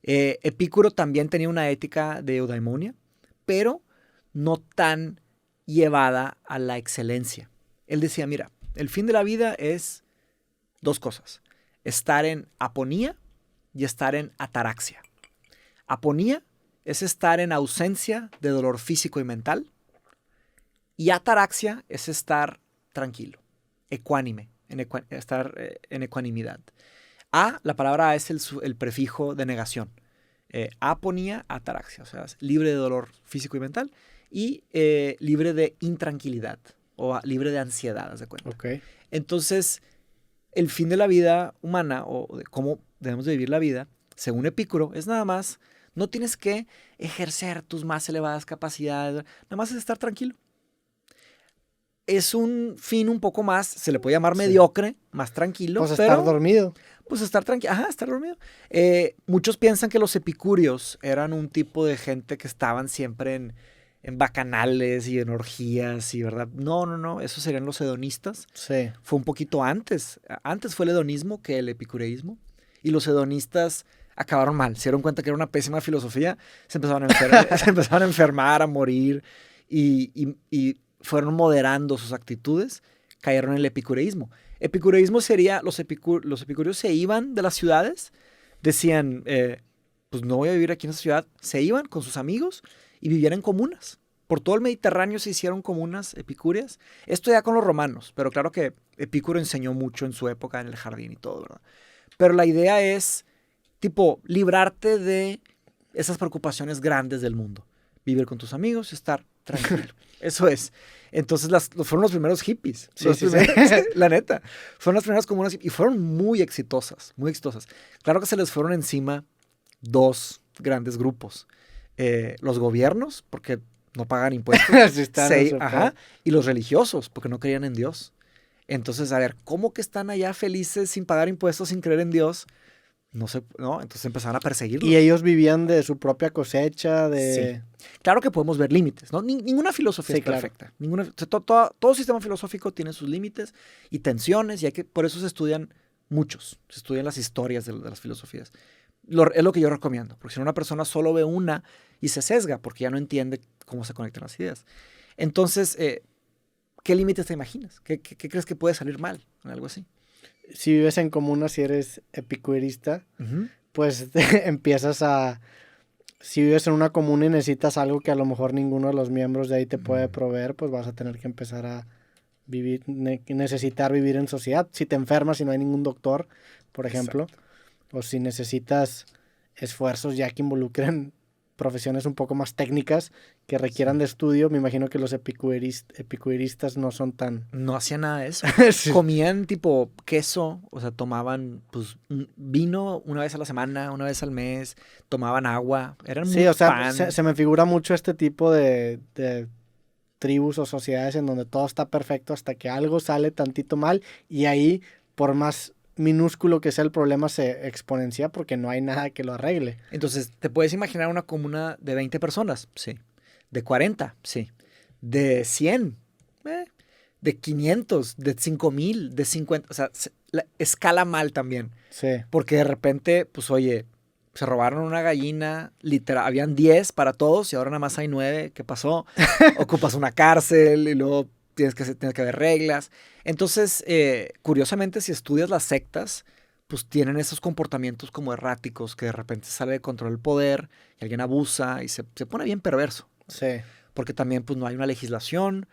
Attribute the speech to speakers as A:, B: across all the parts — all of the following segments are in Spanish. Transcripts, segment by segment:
A: Epicuro también tenía una ética de eudaimonia, pero no tan llevada a la excelencia. Él decía, mira, el fin de la vida es dos cosas: estar en aponía y estar en ataraxia. Aponía es estar en ausencia de dolor físico y mental, y ataraxia es estar tranquilo, ecuánime, estar en ecuanimidad. La palabra A es el prefijo de negación. Aponía, ataraxia, o sea, es libre de dolor físico y mental, y libre de intranquilidad, o libre de ansiedad, ¿haz de cuenta?
B: Ok.
A: Entonces, el fin de la vida humana, o de cómo debemos de vivir la vida, según Epicuro, es nada más, no tienes que ejercer tus más elevadas capacidades, nada más es estar tranquilo. Es un fin un poco más, se le puede llamar mediocre, más tranquilo,
B: Pues
A: pero
B: estar dormido.
A: pues estar tranquilo, estar dormido. Muchos piensan que los epicúreos eran un tipo de gente que estaban siempre en bacanales y en orgías y verdad. No, esos serían los hedonistas.
B: Sí.
A: Fue un poquito antes. Antes fue el hedonismo que el epicureísmo. Y los hedonistas acabaron mal. Se dieron cuenta que era una pésima filosofía. Se empezaron a enfermar, a morir. Y fueron moderando sus actitudes. Cayeron en el epicureísmo. Epicureísmo sería, los epicúreos se iban de las ciudades. Decían, pues no voy a vivir aquí en esta ciudad. Se iban con sus amigos y vivían en comunas. Por todo el Mediterráneo se hicieron comunas epicúreas. Esto ya con los romanos, pero claro que Epicuro enseñó mucho en su época en el jardín y todo, ¿verdad? Pero la idea es, tipo, librarte de esas preocupaciones grandes del mundo. Vivir con tus amigos, estar tranquilo. Eso es. Entonces fueron los primeros hippies.
B: Sí.
A: La neta. Fueron las primeras comunas y fueron muy exitosas, muy exitosas. Claro que se les fueron encima dos grandes grupos. Los gobiernos, porque no pagan impuestos.
B: Sí,
A: y los religiosos, porque no creían en Dios. Entonces, a ver, ¿cómo que están allá felices sin pagar impuestos, sin creer en Dios? No sé, ¿no? Entonces empezaron a perseguirlos.
B: Y ellos vivían de su propia cosecha, de...
A: Sí. Claro que podemos ver límites, ¿no? Ninguna filosofía es perfecta. Todo sistema filosófico tiene sus límites y tensiones, y por eso se estudian muchos. Se estudian las historias de las filosofías. Es lo que yo recomiendo, porque si no, una persona solo ve una y se sesga porque ya no entiende cómo se conectan las ideas. Entonces, ¿qué límites te imaginas? ¿Qué crees que puede salir mal en algo así?
B: Si vives en comuna, si eres epicureísta, pues empiezas a... Si vives en una comuna y necesitas algo que a lo mejor ninguno de los miembros de ahí te puede proveer, pues vas a tener que empezar a necesitar vivir en sociedad. Si te enfermas y no hay ningún doctor, por ejemplo, o si necesitas esfuerzos ya que involucren profesiones un poco más técnicas que requieran de estudio, me imagino que los epicureístas no son tan...
A: No hacían nada de eso. Comían tipo queso, o sea, tomaban pues vino una vez a la semana, una vez al mes, tomaban agua, eran muy pan.
B: Se me figura mucho este tipo de tribus o sociedades en donde todo está perfecto hasta que algo sale tantito mal y ahí, por más minúsculo que sea el problema, se exponencia porque no hay nada que lo arregle.
A: Entonces, ¿te puedes imaginar una comuna de 20 personas? Sí. ¿De 40? Sí. ¿De 100? De 500, de 5,000, de 50. O sea, escala mal también.
B: Sí.
A: Porque de repente, pues oye, se robaron una gallina, literal, habían 10 para todos y ahora nada más hay 9. ¿Qué pasó? Ocupas una cárcel y luego tienes que haber reglas. Entonces, curiosamente, si estudias las sectas, pues tienen esos comportamientos como erráticos, que de repente sale de control el poder y alguien abusa y se pone bien perverso.
B: Sí.
A: Porque también pues no hay una legislación,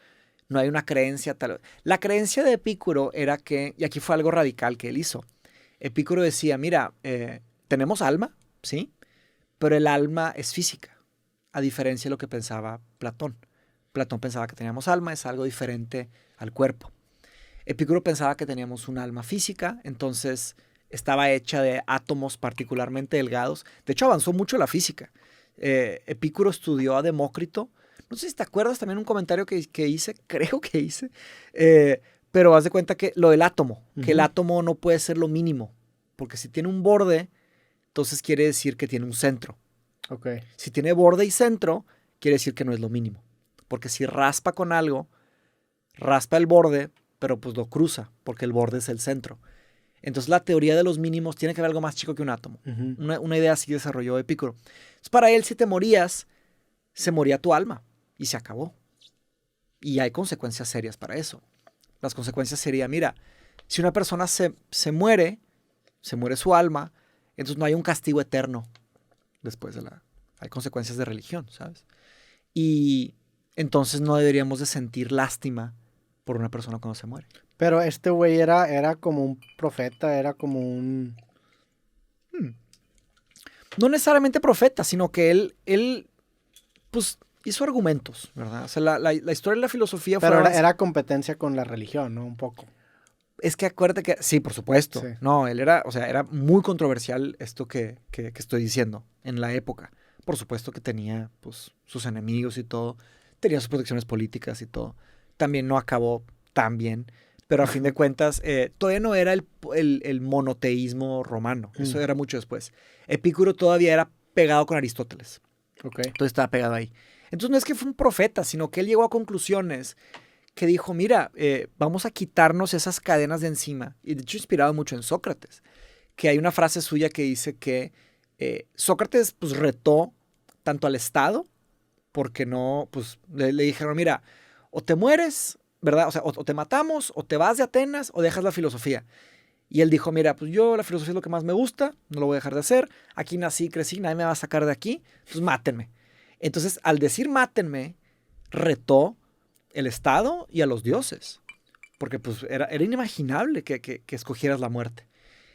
A: no hay una creencia tal. La creencia de Epicuro era que, y aquí fue algo radical que él hizo, Epicuro decía, mira, tenemos alma, ¿sí? Pero el alma es física, a diferencia de lo que pensaba Platón. Platón pensaba que teníamos alma, es algo diferente al cuerpo. Epicuro pensaba que teníamos un alma física, entonces estaba hecha de átomos particularmente delgados. De hecho, avanzó mucho la física. Epicuro estudió a Demócrito. No sé si te acuerdas también un comentario que hice, creo que hice, pero haz de cuenta que lo del átomo, que el átomo no puede ser lo mínimo, porque si tiene un borde, entonces quiere decir que tiene un centro.
B: Okay.
A: Si tiene borde y centro, quiere decir que no es lo mínimo. Porque si raspa con algo, raspa el borde, pero pues lo cruza, porque el borde es el centro. Entonces la teoría de los mínimos tiene que ver algo más chico que un átomo.
B: Ujú.
A: Una idea así desarrolló Epicuro. Entonces para él, si te morías, se moría tu alma y se acabó. Y hay consecuencias serias para eso. Las consecuencias serían, mira, si una persona se muere su alma, entonces no hay un castigo eterno después de la... Hay consecuencias de religión, ¿sabes? Y entonces no deberíamos de sentir lástima por una persona cuando se muere.
B: Pero este güey era como un profeta, era como un...
A: No necesariamente profeta, sino que él pues, hizo argumentos, ¿verdad? O sea, la historia de la filosofía fue...
B: Pero era competencia con la religión, ¿no? Un poco.
A: Es que acuérdate que... Sí, por supuesto.
B: Sí.
A: No, él era... O sea, era muy controversial esto que estoy diciendo en la época. Por supuesto que tenía, pues, sus enemigos y todo. Tenía sus protecciones políticas y todo. También no acabó tan bien. Pero a fin de cuentas, todavía no era el monoteísmo romano. Eso era mucho después. Epicuro todavía era pegado con Aristóteles.
B: Ok.
A: Entonces estaba pegado ahí. Entonces no es que fue un profeta, sino que él llegó a conclusiones que dijo, mira, vamos a quitarnos esas cadenas de encima. Y de hecho inspirado mucho en Sócrates, que hay una frase suya que dice que Sócrates pues retó tanto al Estado, porque no, pues le dijeron, mira, o te mueres, ¿verdad? O sea, o te matamos, o te vas de Atenas, o dejas la filosofía. Y él dijo, mira, pues yo la filosofía es lo que más me gusta, no lo voy a dejar de hacer, aquí nací, crecí, nadie me va a sacar de aquí, entonces mátenme. Entonces, al decir mátenme, retó el Estado y a los dioses, porque pues era inimaginable que escogieras la muerte.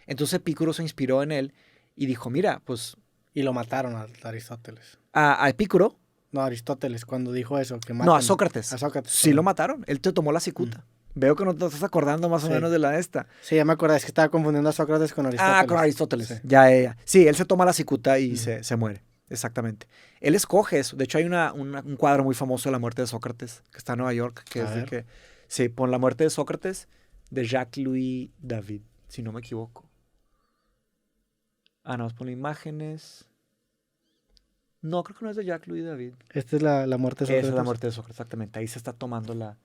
A: Entonces Epicuro se inspiró en él y dijo, mira, pues...
B: Y lo mataron a Aristóteles.
A: A Epicuro...
B: No, Aristóteles, cuando dijo eso, que
A: No, a Sócrates.
B: A Sócrates.
A: Sí lo mataron. Él te tomó la cicuta. Veo que no te estás acordando más o menos de la esta.
B: Sí, ya me acordé. Es que estaba confundiendo a Sócrates con Aristóteles.
A: Ah, con Aristóteles.
B: Sí.
A: Ya. Sí, él se toma la cicuta y se muere. Exactamente. Él escoge eso. De hecho, hay un cuadro muy famoso de la muerte de Sócrates, que está en Nueva York, que es de que... Sí, pon la muerte de Sócrates, de Jacques-Louis David, si no me equivoco. Vamos a poner imágenes... No, creo que no es de Jacques-Louis David.
B: Esta es la muerte de Sócrates.
A: Esa es la muerte de Sócrates, exactamente. Ahí se está tomando la...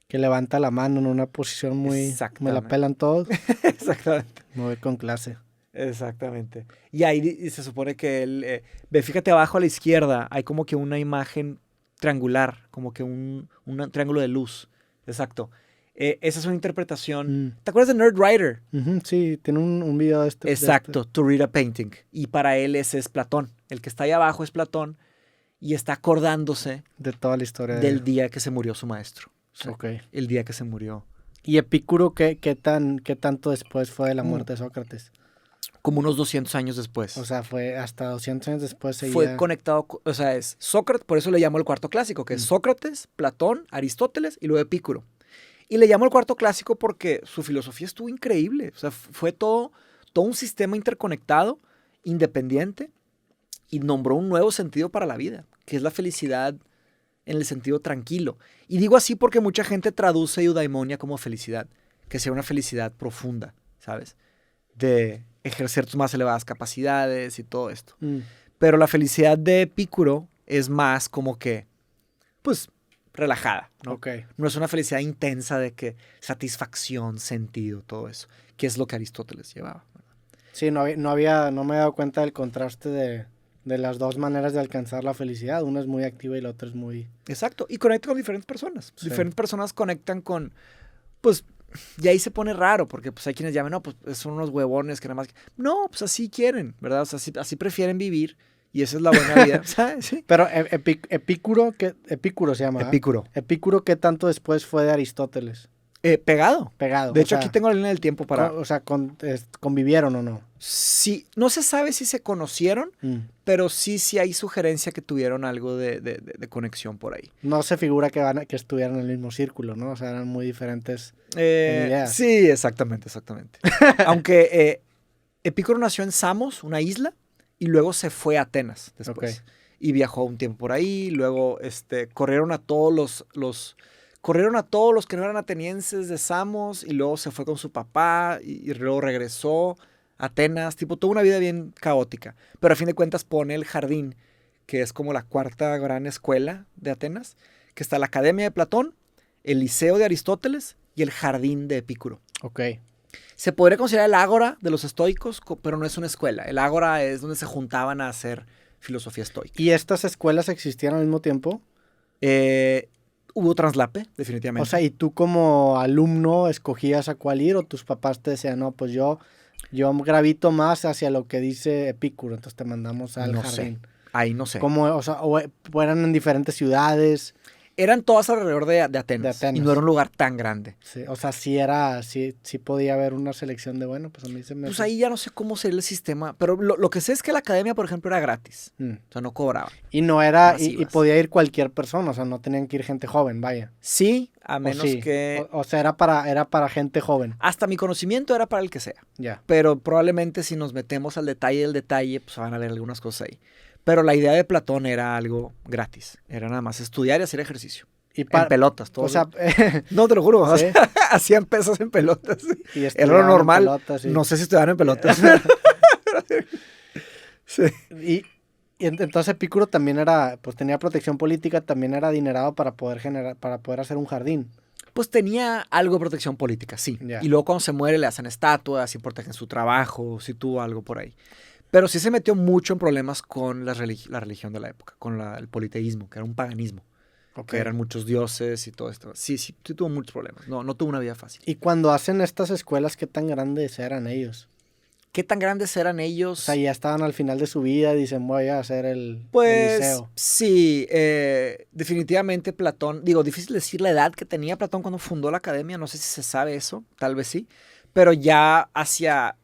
B: Que levanta la mano en una posición muy... Me la pelan todos.
A: Exactamente.
B: Me voy con clase.
A: Exactamente. Y ahí se supone que él... ve, fíjate abajo a la izquierda, hay como que una imagen triangular, como que un triángulo de luz. Exacto. Esa es una interpretación... ¿Te acuerdas de Nerd Writer?
B: Sí, tiene un video de este.
A: Exacto, To Read a Painting. Y para él ese es Platón. El que está ahí abajo es Platón y está acordándose
B: de toda la historia
A: del día que se murió su maestro. O sea,
B: okay.
A: El día que se murió.
B: ¿Y Epicuro qué tanto después fue de la muerte de Sócrates?
A: Como unos 200 años después.
B: O sea, fue hasta 200 años después.
A: Fue conectado, o sea, es Sócrates, por eso le llamo el cuarto clásico, que es Sócrates, Platón, Aristóteles y luego Epicuro. Y le llamo el cuarto clásico porque su filosofía estuvo increíble. O sea, fue todo un sistema interconectado, independiente, y nombró un nuevo sentido para la vida, que es la felicidad en el sentido tranquilo. Y digo así porque mucha gente traduce eudaimonia como felicidad, que sea una felicidad profunda, ¿sabes? De ejercer tus más elevadas capacidades y todo esto. Pero la felicidad de Epicuro es más como que, pues, relajada, ¿no?
B: Okay.
A: No es una felicidad intensa de que satisfacción, sentido, todo eso, que es lo que Aristóteles llevaba.
B: Sí, no me había dado cuenta del contraste de las dos maneras de alcanzar la felicidad. Una es muy activa y la otra es muy...
A: Exacto, y conecta con diferentes personas.
B: Sí.
A: Diferentes personas conectan con, pues, y ahí se pone raro, porque pues hay quienes llaman, no, pues son unos huevones que nada más... No, pues así quieren, ¿verdad? O sea, así prefieren vivir. Y esa es la buena vida, ¿sabes? Sí.
B: Pero Epicuro se llama.
A: Epicuro.
B: Epicuro, ¿qué tanto después fue de Aristóteles?
A: Pegado.
B: De
A: hecho, aquí tengo la línea del tiempo para...
B: ¿convivieron o no?
A: Sí, no se sabe si se conocieron, pero sí hay sugerencia que tuvieron algo de conexión por ahí.
B: No se figura que estuvieran en el mismo círculo, ¿no? O sea, eran muy diferentes en ideas.
A: Sí, exactamente. Aunque Epicuro nació en Samos, una isla, y luego se fue a Atenas después.
B: Okay.
A: Y viajó un tiempo por ahí, luego corrieron a todos los que no eran atenienses de Samos, y luego se fue con su papá, y luego regresó a Atenas, tipo, toda una vida bien caótica. Pero a fin de cuentas pone el jardín, que es como la cuarta gran escuela de Atenas, que está la Academia de Platón, el Liceo de Aristóteles y el Jardín de Epicuro.
B: Ok.
A: Se podría considerar el ágora de los estoicos, pero no es una escuela. El ágora es donde se juntaban a hacer filosofía estoica.
B: ¿Y estas escuelas existían al mismo tiempo?
A: Hubo traslape, definitivamente.
B: O sea, ¿y tú como alumno escogías a cuál ir o tus papás te decían, no, pues yo gravito más hacia lo que dice Epicuro, entonces te mandamos al jardín?
A: Sé. Ahí no sé.
B: ¿Cómo, o sea, o eran en diferentes ciudades?
A: Eran todas alrededor de Atenas. Y no era un lugar tan grande.
B: Sí, o sea, sí podía haber una selección de, bueno, pues a mí se me...
A: Pues ahí ya no sé cómo sería el sistema, pero lo que sé es que la academia, por ejemplo, era gratis. O sea, no cobraba.
B: Y no era, y podía ir cualquier persona, o sea, no tenían que ir gente joven, vaya.
A: Sí, a menos que...
B: O sea, era para gente joven.
A: Hasta mi conocimiento era para el que sea.
B: Ya.
A: Pero probablemente si nos metemos al detalle del detalle, pues van a ver algunas cosas ahí. Pero la idea de Platón era algo gratis. Era nada más estudiar y hacer ejercicio. En pelotas, todo.
B: O sea,
A: no, te lo juro.
B: ¿sí?
A: O sea, hacían pesas en pelotas.
B: Y
A: era lo normal.
B: Pelotas, sí.
A: No sé si estudiaban en pelotas.
B: Sí. Y entonces Epicuro también era, pues tenía protección política, también era adinerado para poder hacer un jardín.
A: Pues tenía algo de protección política, sí.
B: Yeah.
A: Y luego cuando se muere le hacen estatuas y protegen su trabajo, si tuvo algo por ahí. Pero sí se metió mucho en problemas con la religión de la época, con el politeísmo, que era un paganismo. Okay. Que eran muchos dioses y todo esto. Sí tuvo muchos problemas. No tuvo una vida fácil.
B: Y cuando hacen estas escuelas, ¿qué tan grandes eran ellos?
A: ¿Qué tan grandes eran ellos?
B: O sea, ya estaban al final de su vida y dicen, voy a hacer el
A: Pues
B: liceo.
A: sí, definitivamente Platón, difícil decir la edad que tenía Platón cuando fundó la academia, no sé si se sabe eso, tal vez sí, pero ya hacia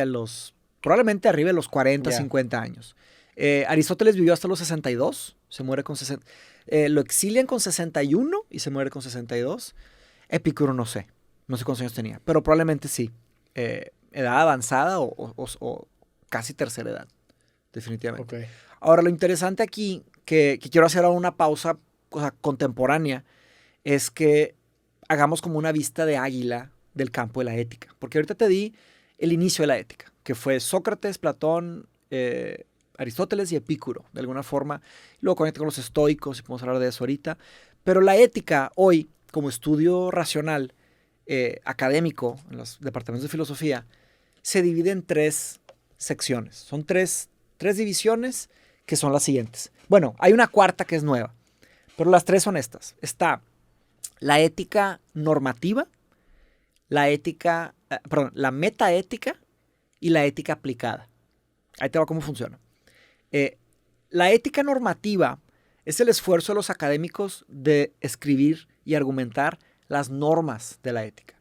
A: los, probablemente arriba de los 40, 50 años. Aristóteles vivió hasta los 62, se muere con 60, lo exilian con 61 y se muere con 62. Epicuro no sé cuántos años tenía, pero probablemente sí. Edad avanzada o casi tercera edad, definitivamente.
B: Okay.
A: Ahora, lo interesante aquí, que quiero hacer ahora una pausa contemporánea, es que hagamos como una vista de águila del campo de la ética. Porque ahorita te di el inicio de la ética, que fue Sócrates, Platón, Aristóteles y Epicuro, de alguna forma. Luego conecta con los estoicos, y podemos hablar de eso ahorita. Pero la ética hoy, como estudio racional, académico, en los departamentos de filosofía, se divide en 3 secciones. Son tres divisiones que son las siguientes. Bueno, hay una cuarta que es nueva, pero las 3 son estas. Está la ética normativa, la metaética y la ética aplicada. Ahí te va cómo funciona. La ética normativa es el esfuerzo de los académicos de escribir y argumentar las normas de la ética.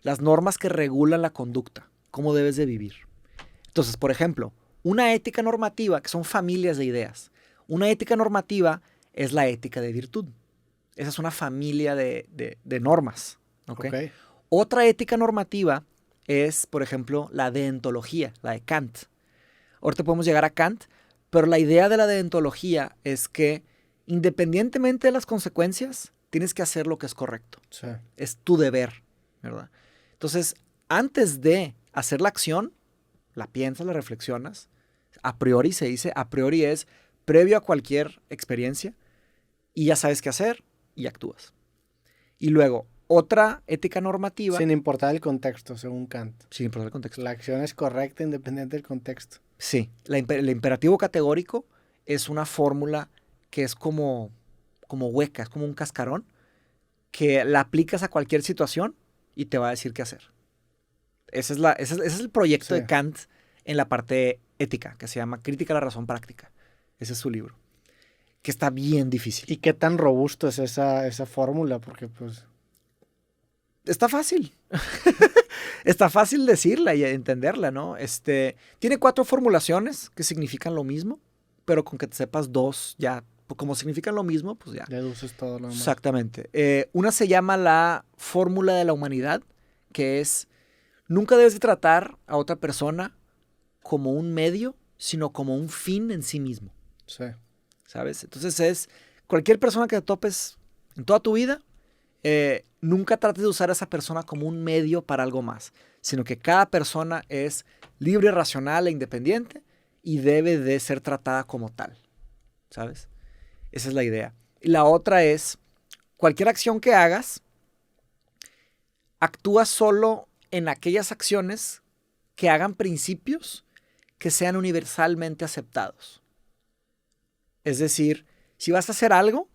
A: Las normas que regulan la conducta, cómo debes de vivir. Entonces, por ejemplo, una ética normativa, que son familias de ideas. Una ética normativa es la ética de virtud. Esa es una familia de normas. ¿Okay? Otra ética normativa es, por ejemplo, la deontología, la de Kant. Ahorita podemos llegar a Kant, pero la idea de la deontología es que, independientemente de las consecuencias, tienes que hacer lo que es correcto.
B: Sí.
A: Es tu deber, ¿verdad? Entonces, antes de hacer la acción, la piensas, la reflexionas. A priori se dice, a priori es previo a cualquier experiencia y ya sabes qué hacer y actúas. Y luego, otra ética normativa.
B: Sin importar el contexto, según Kant.
A: Sin importar el contexto.
B: La acción es correcta independiente del contexto.
A: Sí, el imperativo categórico es una fórmula que es como hueca, es como un cascarón, que la aplicas a cualquier situación y te va a decir qué hacer. Ese es el proyecto de Kant en la parte ética, que se llama Crítica a la razón práctica. Ese es su libro, que está bien difícil.
B: ¿Y qué tan robusto es esa fórmula? Porque pues...
A: Está fácil. Está fácil decirla y entenderla, ¿no? Tiene 4 formulaciones que significan lo mismo, pero con que te sepas 2 ya, como significan lo mismo, pues ya.
B: Deduces todo lo demás.
A: Exactamente. Una se llama la fórmula de la humanidad, que es: nunca debes de tratar a otra persona como un medio, sino como un fin en sí mismo.
B: Sí.
A: ¿Sabes? Entonces cualquier persona que te topes en toda tu vida, nunca trates de usar a esa persona como un medio para algo más, sino que cada persona es libre, racional e independiente y debe de ser tratada como tal. ¿Sabes? Esa es la idea. Y la otra es, cualquier acción que hagas, actúa solo en aquellas acciones que hagan principios que sean universalmente aceptados. Es decir, si vas a hacer algo,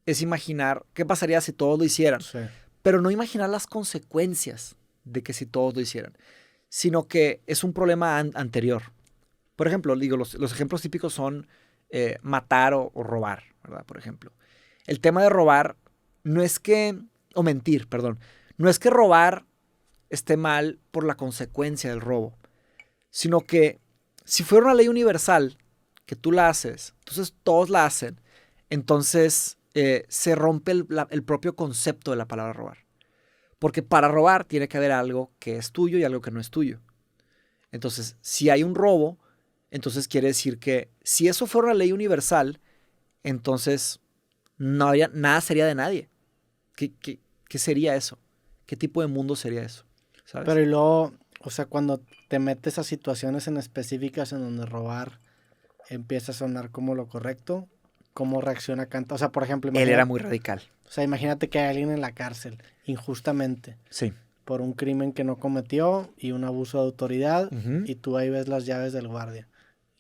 A: es imaginar qué pasaría si todos lo hicieran.
B: Sí.
A: Pero no imaginar las consecuencias de que si todos lo hicieran, sino que es un problema anterior. Por ejemplo, digo, los ejemplos típicos son matar o robar, ¿verdad? Por ejemplo. El tema de robar no es que, o mentir, perdón, no es que robar esté mal por la consecuencia del robo, sino que si fuera una ley universal que tú la haces, entonces todos la hacen, entonces se rompe el propio concepto de la palabra robar. Porque para robar tiene que haber algo que es tuyo y algo que no es tuyo. Entonces, si hay un robo, entonces quiere decir que si eso fuera una ley universal, entonces no habría, nada sería de nadie. ¿Qué sería eso? ¿Qué tipo de mundo sería eso? ¿Sabes?
B: Pero y luego, o sea, cuando te metes a situaciones en específicas en donde robar empieza a sonar como lo correcto, ¿cómo reacciona Kant? O sea, por ejemplo,
A: Él era muy radical.
B: O sea, imagínate que hay alguien en la cárcel, injustamente,
A: Sí.
B: por un crimen que no cometió y un abuso de autoridad,
A: Ujú.
B: y tú ahí ves las llaves del guardia.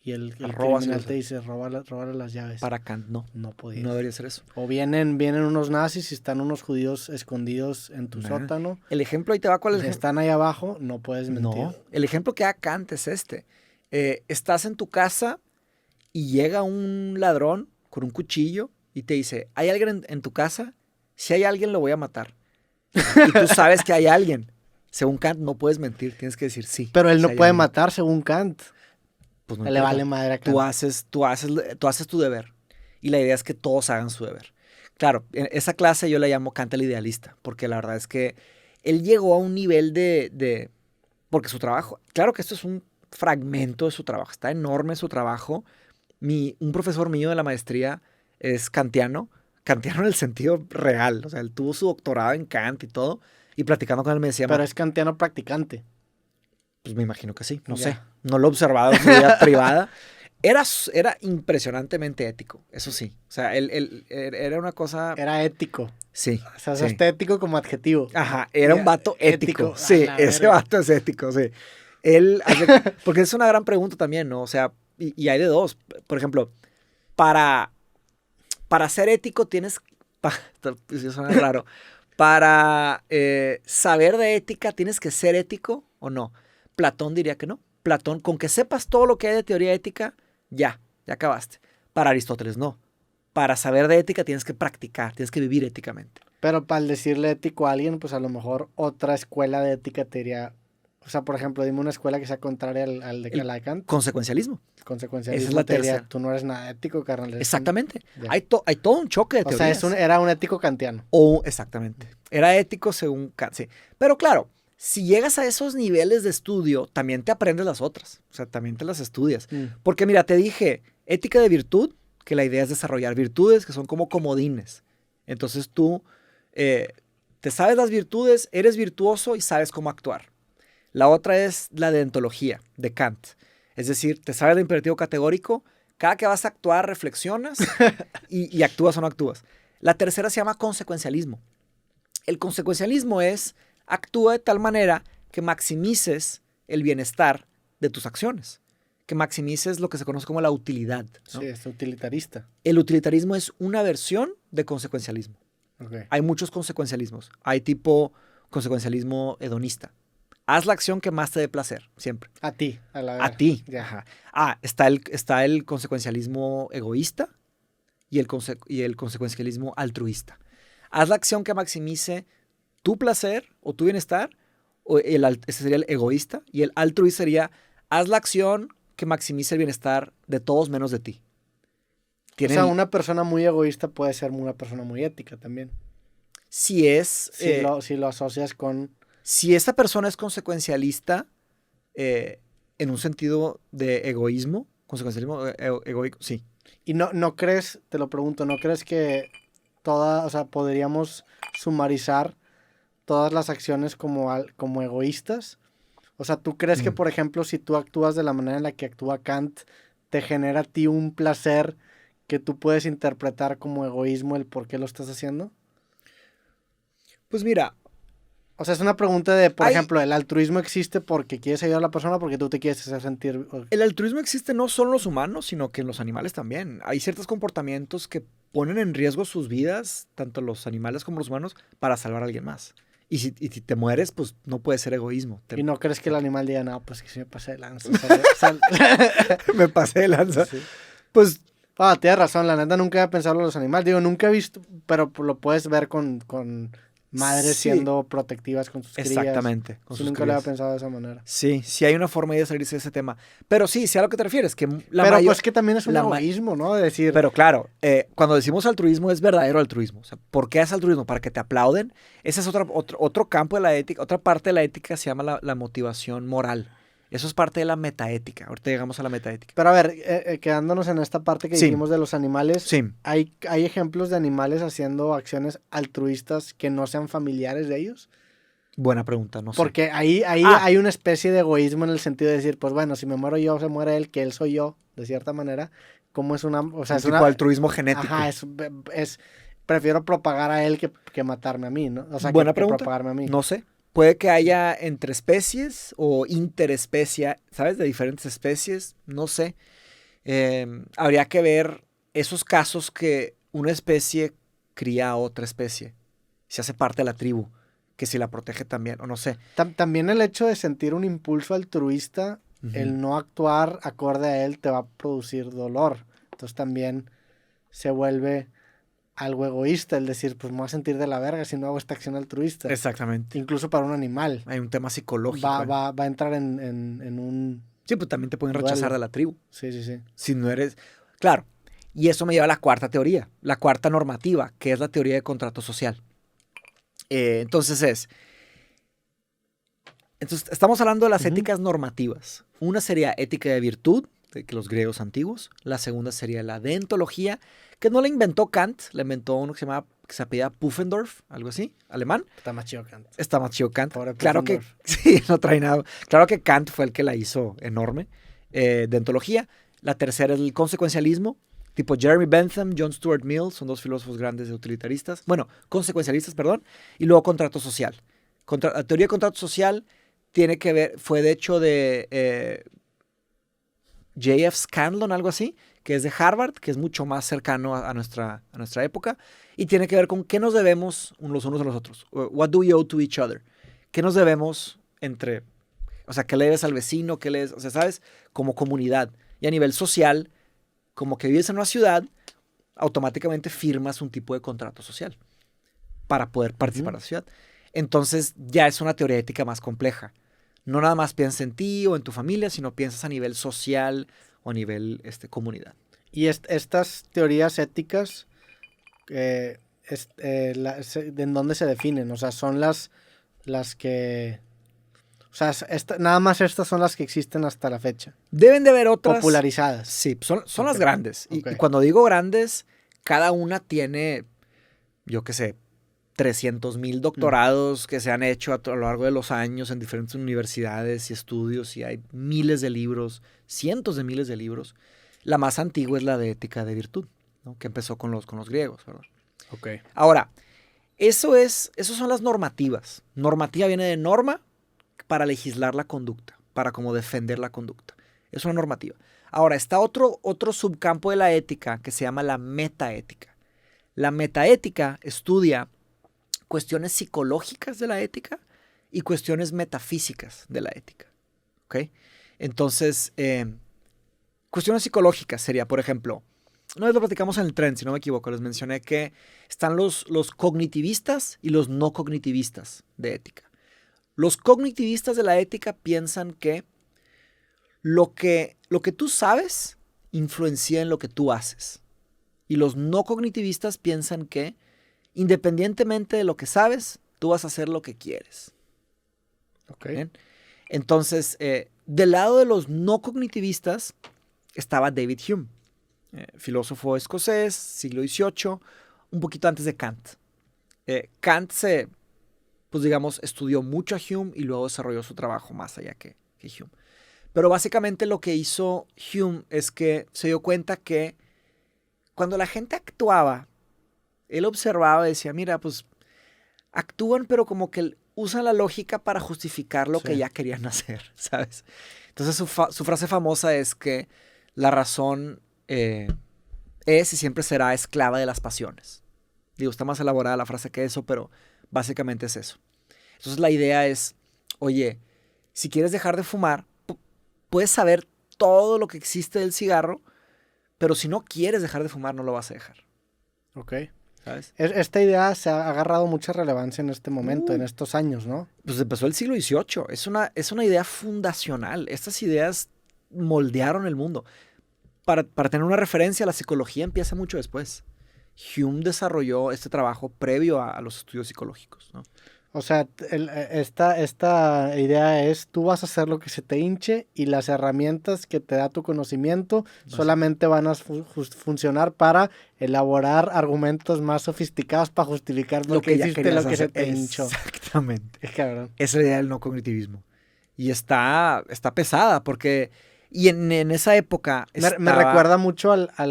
B: Y el
A: Robas
B: criminal
A: los-
B: te dice, róbale las llaves.
A: Para Kant, no.
B: No podías.
A: No debería ser eso.
B: O vienen unos nazis y están unos judíos escondidos en tu
A: Nah.
B: sótano.
A: El ejemplo, ahí te va cuál es
B: Y
A: el
B: si
A: ejemplo.
B: están ahí abajo, no puedes mentir.
A: No, el ejemplo que da Kant es este. Estás en tu casa y llega un ladrón con un cuchillo y te dice, ¿hay alguien en tu casa? Si hay alguien, lo voy a matar. Y tú sabes que hay alguien. Según Kant, no puedes mentir, tienes que decir sí.
B: Pero él
A: si
B: no
A: hay
B: puede
A: alguien.
B: matar según Kant.
A: Pues no
B: Le
A: importa.
B: vale madre a Kant.
A: Tú haces tu deber. Y la idea es que todos hagan su deber. Claro, en esa clase yo la llamo Kant el idealista, porque la verdad es que él llegó a un nivel porque su trabajo, claro que esto es un fragmento de su trabajo, está enorme su trabajo. Un profesor mío de la maestría es kantiano en el sentido real, o sea, él tuvo su doctorado en Kant y todo, y platicando con él me decía,
B: Pero es kantiano practicante.
A: pues me imagino que sí, no
B: Ya.
A: sé, no lo he observado en su vida privada. Era impresionantemente ético, eso sí, o sea, él era una cosa,
B: Era ético.
A: sí,
B: O sea,
A: sí.
B: usaste ético como adjetivo.
A: Ajá, era un vato ético.
B: a
A: Sí,
B: la
A: ese
B: verga.
A: vato es ético, sí. Porque es una gran pregunta también, ¿no? O sea, y hay de dos. Por ejemplo, para ser ético tienes, eso suena raro, para saber de ética tienes que ser ético o no. Platón diría que no. Platón, con que sepas todo lo que hay de teoría ética, ya acabaste. Para Aristóteles no. Para saber de ética tienes que practicar, tienes que vivir éticamente.
B: Pero para decirle ético a alguien, pues a lo mejor otra escuela de ética te diría... O sea, por ejemplo, dime una escuela que sea contraria al de
A: El
B: la de Kant.
A: Consecuencialismo.
B: Consecuencialismo
A: Esa es la
B: te diría,
A: tercera.
B: tú no eres nada ético, carnal. eres un-".
A: Exactamente.
B: Ya.
A: Hay todo un choque de
B: O sea,
A: teorías.
B: era un ético kantiano.
A: Exactamente. Era ético según Kant, sí. Pero claro, si llegas a esos niveles de estudio, también te aprendes las otras. O sea, también te las estudias. Porque mira, te dije, ética de virtud, que la idea es desarrollar virtudes que son como comodines. Entonces tú te sabes las virtudes, eres virtuoso y sabes cómo actuar. La otra es la deontología de Kant. Es decir, te sabes el imperativo categórico, cada que vas a actuar reflexionas y actúas o no actúas. La tercera se llama consecuencialismo. El consecuencialismo es actúa de tal manera que maximices el bienestar de tus acciones, que maximices lo que se conoce como la utilidad, ¿no?
B: Sí, es utilitarista.
A: El utilitarismo es una versión de consecuencialismo.
B: Okay.
A: Hay muchos consecuencialismos. Hay tipo consecuencialismo hedonista. Haz la acción que más te dé placer, siempre.
B: A ti, a la
A: A
B: verga.
A: ti.
B: Ya.
A: Ajá. Está el consecuencialismo egoísta y el consecuencialismo altruista. Haz la acción que maximice tu placer o tu bienestar, ese sería el egoísta, y el altruista sería, haz la acción que maximice el bienestar de todos menos de ti.
B: O sea, una persona muy egoísta puede ser una persona muy ética también.
A: Si es...
B: Si lo asocias con...
A: Si esa persona es consecuencialista en un sentido de egoísmo, consecuencialismo egoico, sí.
B: Y no crees, te lo pregunto, ¿no crees que o sea, podríamos sumarizar todas las acciones como egoístas? O sea, ¿tú crees que, por ejemplo, si tú actúas de la manera en la que actúa Kant, te genera a ti un placer que tú puedes interpretar como egoísmo el por qué lo estás haciendo?
A: Pues mira,
B: O sea, es una pregunta de, por
A: Hay-
B: ejemplo, ¿el altruismo existe porque quieres ayudar a la persona o porque tú te quieres hacer sentir...
A: El altruismo existe no solo en los humanos, sino que en los animales también. Hay ciertos comportamientos que ponen en riesgo sus vidas, tanto los animales como los humanos, para salvar a alguien más. Y si te mueres, pues no puede ser egoísmo.
B: ¿Y no crees que el animal diga, no, pues que sí me pasé de lanza?
A: Me pasé de lanza.
B: Sí.
A: Pues
B: Ah, tienes razón, la neta nunca había pensado en los animales. Digo, nunca he visto, pero lo puedes ver con madres
A: Sí.
B: siendo protectivas con sus crías.
A: exactamente. Con
B: Sí,
A: sus
B: nunca lo había
A: crías.
B: pensado de esa manera.
A: Sí, sí hay una forma de salirse de ese tema. Pero sí, sé a lo que te refieres, que
B: Pero pues que también es un
A: la ma-
B: egoísmo, ¿no? De decir,
A: Pero claro, cuando decimos altruismo es verdadero altruismo. O sea, ¿por qué es altruismo? ¿Para que te aplauden? Ese es otro campo de la ética, otra parte de la ética se llama la motivación moral. Eso es parte de la metaética. Ahorita llegamos a la metaética.
B: pero a ver, quedándonos en esta parte que
A: Sí.
B: dijimos de los animales,
A: Sí,
B: ¿hay ejemplos de animales haciendo acciones altruistas que no sean familiares de ellos?
A: buena pregunta, no sé.
B: Porque ahí
A: Ah.
B: hay una especie de egoísmo en el sentido de decir, pues bueno, si me muero yo, se muere él, que él soy yo, de cierta manera. ¿Cómo es una...? O sea,
A: Un
B: es
A: tipo
B: una...
A: de altruismo genético.
B: Ajá, prefiero propagar a él que matarme a mí, ¿no? O sea,
A: Buena
B: que
A: pregunta.
B: propagarme a mí.
A: No sé. Puede que haya entre especies o interespecie, ¿sabes? De diferentes especies. No sé. Habría que ver esos casos que una especie cría a otra especie. Se hace parte de la tribu. Que si la protege también, o no sé.
B: También el hecho de sentir un impulso altruista,
A: Ujú.
B: el no actuar acorde a él te va a producir dolor. Entonces también se vuelve algo egoísta el decir, pues me voy a sentir de la verga si no hago esta acción altruista.
A: Exactamente.
B: Incluso para un animal.
A: Hay un tema psicológico.
B: Va a entrar en un...
A: Sí, pues también te pueden
B: duelo.
A: rechazar de la tribu.
B: Sí, sí, sí.
A: Si no eres... Claro. Y eso me lleva a la cuarta teoría. La cuarta normativa, que es la teoría de contrato social. Entonces, estamos hablando de las
B: Ujú.
A: éticas normativas. Una sería ética de virtud, de que los griegos antiguos. La segunda sería la deontología, que no la inventó Kant, la inventó uno que se apellida Pufendorf, algo así, alemán.
B: Está más chido Kant.
A: Está más chido Kant.
B: Pobre
A: Claro que,
B: Pufendorf.
A: sí, no trae nada. Claro que Kant fue el que la hizo enorme. Deontología. La tercera es el consecuencialismo, tipo Jeremy Bentham, John Stuart Mill, son dos filósofos grandes de utilitaristas. Bueno, consecuencialistas, perdón. Y luego contrato social. La teoría de contrato social tiene que ver, fue de hecho de J.F. Scanlon, algo así, que es de Harvard, que es mucho más cercano a nuestra época, y tiene que ver con qué nos debemos los unos a los otros. What do we owe to each other? ¿Qué nos debemos entre, o sea, qué le debes al vecino, qué le debes, o sea, sabes, como comunidad. Y a nivel social, como que vives en una ciudad, automáticamente firmas un tipo de contrato social para poder participar en la ciudad. Entonces ya es una teoría ética más compleja. No nada más piensas en ti o en tu familia, sino piensas a nivel social o a nivel comunidad.
B: Y estas teorías éticas, ¿en dónde se definen? O sea, son las que... O sea, nada más estas son las que existen hasta la fecha.
A: Deben de haber otras.
B: Popularizadas.
A: Sí, son
B: Ok.
A: las grandes.
B: Ok.
A: Y cuando digo grandes, cada una tiene, yo qué sé, 300,000 doctorados que se han hecho a lo largo de los años en diferentes universidades y estudios, y hay miles de libros, cientos de miles de libros. La más antigua es la de ética de virtud, ¿no? Que empezó con los griegos, ¿verdad?
B: Ok.
A: Ahora, eso son las normativas. Normativa viene de norma para legislar la conducta, para como defender la conducta. Es una normativa. Ahora, está otro subcampo de la ética que se llama la metaética. La metaética estudia cuestiones psicológicas de la ética y cuestiones metafísicas de la ética. ¿Ok? Entonces, cuestiones psicológicas sería, por ejemplo, una vez lo platicamos en el tren, si no me equivoco, les mencioné que están los cognitivistas y los no cognitivistas de ética. Los cognitivistas de la ética piensan que lo que tú sabes influencia en lo que tú haces. Y los no cognitivistas piensan que independientemente de lo que sabes, tú vas a hacer lo que quieres.
B: Ok.
A: ¿Bien? Entonces, del lado de los no cognitivistas estaba David Hume, filósofo escocés, siglo XVIII, un poquito antes de Kant. Kant pues digamos, estudió mucho a Hume y luego desarrolló su trabajo más allá que Hume. Pero básicamente lo que hizo Hume es que se dio cuenta que cuando la gente actuaba, él observaba y decía, mira, pues actúan, pero como que usan la lógica para justificar lo que ya querían hacer, ¿sabes? Entonces su frase famosa es que la razón es y siempre será esclava de las pasiones. Digo, está más elaborada la frase que eso, pero básicamente es eso. Entonces la idea es, oye, si quieres dejar de fumar, puedes saber todo lo que existe del cigarro, pero si no quieres dejar de fumar, no lo vas a dejar.
B: Ok.
A: ¿Sabes?
B: Esta idea se ha agarrado mucha relevancia en este momento, en estos años, ¿no?
A: Pues empezó el siglo XVIII. Es una idea fundacional. Estas ideas moldearon el mundo. Para tener una referencia, la psicología empieza mucho después. Hume desarrolló este trabajo previo a los estudios psicológicos, ¿no?
B: O sea, esta idea es, tú vas a hacer lo que se te hinche y las herramientas que te da tu conocimiento solamente van a funcionar para elaborar argumentos más sofisticados para justificar lo que hiciste lo que se te hinchó.
A: Exactamente.
B: Es cabrón.
A: Esa es la idea del no cognitivismo. Y está pesada porque... Y en esa época...
B: Me recuerda mucho a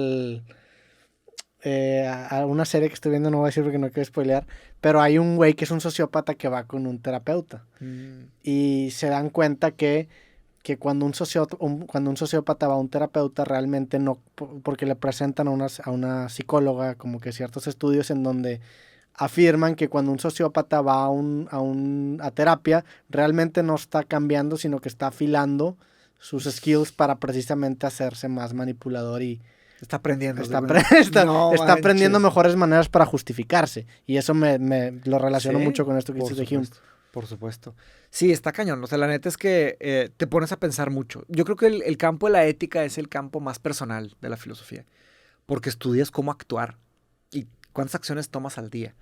B: una serie que estoy viendo, no voy a decir porque no quiero spoilear, pero hay un güey que es un sociópata que va con un terapeuta. Y se dan cuenta que cuando un sociópata va a un terapeuta realmente no, porque le presentan a una psicóloga como que ciertos estudios en donde afirman que cuando un sociópata va a terapia realmente no está cambiando, sino que está afilando sus skills para precisamente hacerse más manipulador y
A: está aprendiendo.
B: Está aprendiendo mejores maneras para justificarse. Y eso me lo relaciono mucho con esto que dices de Hume.
A: Por supuesto. Sí, está cañón. O sea, la neta es que te pones a pensar mucho. Yo creo que el campo de la ética es el campo más personal de la filosofía. Porque estudias cómo actuar y cuántas acciones tomas al día.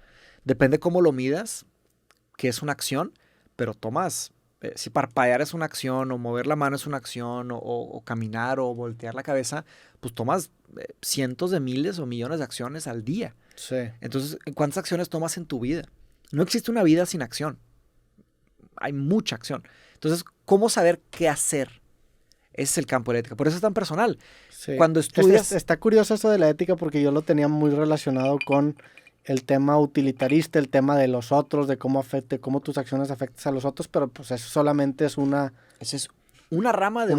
A: Depende cómo lo midas, que es una acción, pero tomas... si parpadear es una acción, o mover la mano es una acción, o caminar, o voltear la cabeza, pues tomas cientos de miles o millones de acciones al día.
B: Sí.
A: Entonces, ¿cuántas acciones tomas en tu vida? No existe una vida sin acción. Hay mucha acción. Entonces, ¿cómo saber qué hacer? Ese es el campo de la ética. Por eso es tan personal.
B: Sí.
A: Cuando estudias...
B: Está curioso eso de la ética porque yo lo tenía muy relacionado con el tema utilitarista, el tema de los otros, de cómo tus acciones afectan a los otros, pero pues eso solamente es una...
A: Esa es una rama de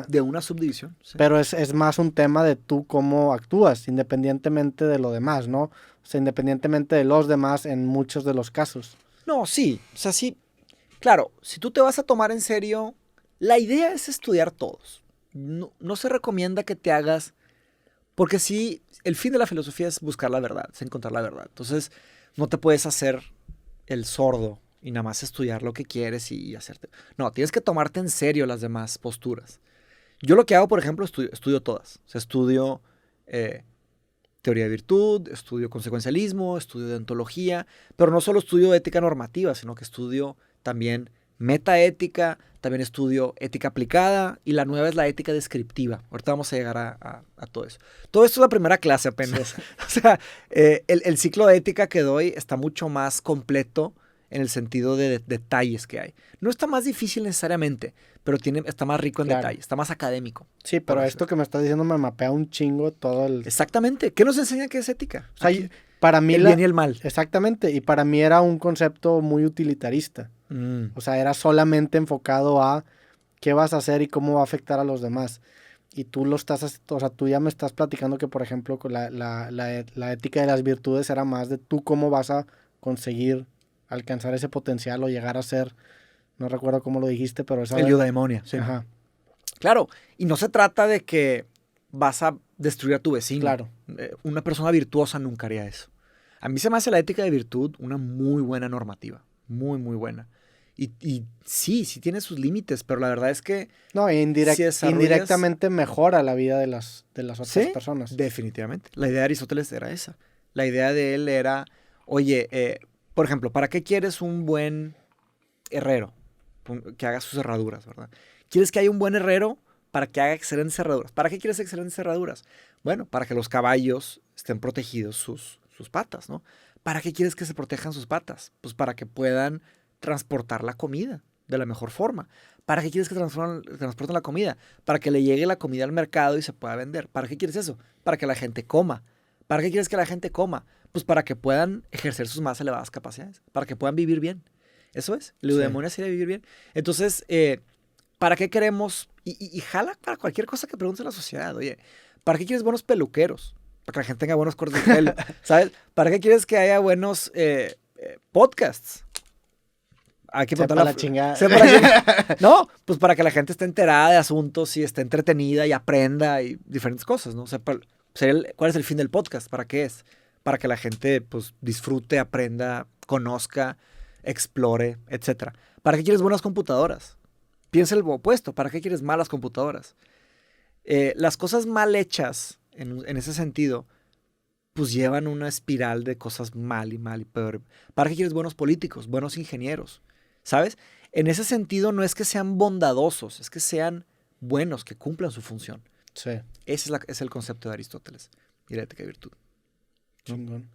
A: de una subdivisión. Sí.
B: Pero es más un tema de tú cómo actúas, independientemente de lo demás, ¿no? O sea, independientemente de los demás en muchos de los casos.
A: No, sí. O sea, sí. Claro, si tú te vas a tomar en serio, la idea es estudiar todos. No se recomienda que te hagas... Porque sí, el fin de la filosofía es buscar la verdad, es encontrar la verdad. Entonces, no te puedes hacer el sordo y nada más estudiar lo que quieres y hacerte... No, tienes que tomarte en serio las demás posturas. Yo lo que hago, por ejemplo, estudio todas. O sea, estudio teoría de virtud, estudio consecuencialismo, estudio deontología, pero no solo estudio ética normativa, sino que estudio también metaética, también estudio ética aplicada y la nueva es la ética descriptiva. Ahorita vamos a llegar a todo eso. Todo esto es la primera clase apenas. O sea, el ciclo de ética que doy está mucho más completo en el sentido de detalles que hay. No está más difícil necesariamente, pero está más rico en detalles, está más académico.
B: Sí, pero esto que me estás diciendo me mapea un chingo todo el...
A: Exactamente. ¿Qué nos enseña qué es ética?
B: O sea, para mí
A: el bien y el mal.
B: Exactamente. Y para mí era un concepto muy utilitarista. O sea, era solamente enfocado a qué vas a hacer y cómo va a afectar a los demás. Y tú tú ya me estás platicando que, por ejemplo, la ética de las virtudes era más de tú cómo vas a conseguir alcanzar ese potencial o llegar a ser, no recuerdo cómo lo dijiste, pero esa...
A: El eudaimonia, sí.
B: Ajá.
A: Claro, y no se trata de que vas a destruir a tu vecino.
B: Claro.
A: Una persona virtuosa nunca haría eso. A mí se me hace la ética de virtud una muy buena normativa. Muy, muy buena. Y sí tiene sus límites, pero la verdad es que...
B: No, indirectamente mejora la vida de las otras personas.
A: Definitivamente. La idea de Aristóteles era esa. La idea de él era, oye, por ejemplo, ¿para qué quieres un buen herrero? Que haga sus herraduras, ¿verdad? ¿Quieres que haya un buen herrero para que haga excelentes herraduras? ¿Para qué quieres excelentes herraduras? Bueno, para que los caballos estén protegidos sus patas, ¿no? ¿Para qué quieres que se protejan sus patas? Pues para que puedan transportar la comida de la mejor forma. ¿Para qué quieres que transporten la comida? Para que le llegue la comida al mercado y se pueda vender. ¿Para qué quieres eso? Para que la gente coma. ¿Para qué quieres que la gente coma? Pues para que puedan ejercer sus más elevadas capacidades, para que puedan vivir bien. Eso es. La eudemonia sería vivir bien. Entonces, ¿para qué queremos? Y jala para cualquier cosa que pregunte la sociedad. Oye, ¿para qué quieres buenos peluqueros? Para que la gente tenga buenos cortes de pelo. ¿Sabes? ¿Para qué quieres que haya buenos podcasts? Hay que
B: Sepa la chingada.
A: No, pues para que la gente esté enterada de asuntos y esté entretenida y aprenda y diferentes cosas, ¿no? O sea, ¿cuál es el fin del podcast? ¿Para qué es? Para que la gente, pues, disfrute, aprenda, conozca, explore, etcétera. ¿Para qué quieres buenas computadoras? Piensa el opuesto. ¿Para qué quieres malas computadoras? Las cosas mal hechas, en ese sentido, pues llevan una espiral de cosas mal y peor. ¿Para qué quieres buenos políticos, buenos ingenieros? ¿Sabes? En ese sentido no es que sean bondadosos, es que sean buenos, que cumplan su función.
B: Sí.
A: Ese es el concepto de Aristóteles. Y la ética de virtud.
B: Chingón.